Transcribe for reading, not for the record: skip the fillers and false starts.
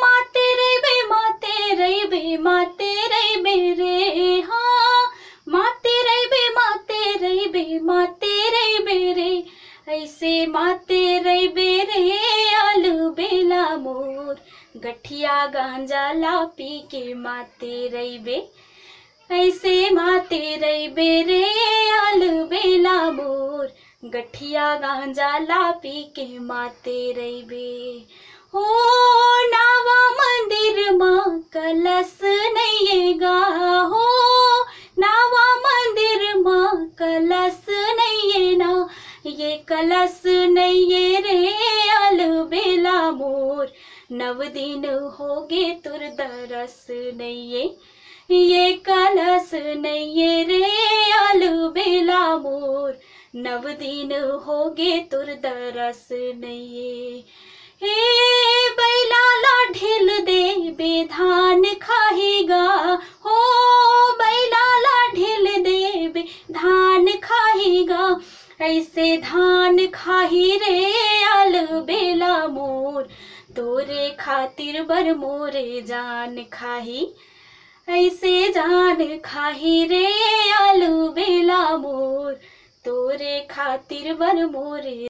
माते रही बे रे, हाँ माते रही बे रे, ऐसे माते रही बे रे आलू बेला मोर, गठिया गांजा ला पी के माते रही बे, ऐसे माते रही बे रे आलू बेला मोर, गठिया गांजा ला पी के माते रही बे। हो नावा मंदिर माँ कलश नैयेगा, हो नावा मंदिर माँ कलश नैये ना, ये कलश नैये रे आलू बेला मोर, नव दिन होगे तुर दरस नैये, ये कलश नैये रे आलू बेला मोर, नव दिन होगे तुर दरस नैये। हे बैलाला ढिल दे बे धान खाएगा, हो बैलाला ढिल दे बे धान खाएगा, ऐसे धान खाही रे आलू बेला मोर, तोरे खातिर बर मोरे जान खाही, ऐसे जान खाही रे आलू बेला मोर, तोरे खातिर बर मोरे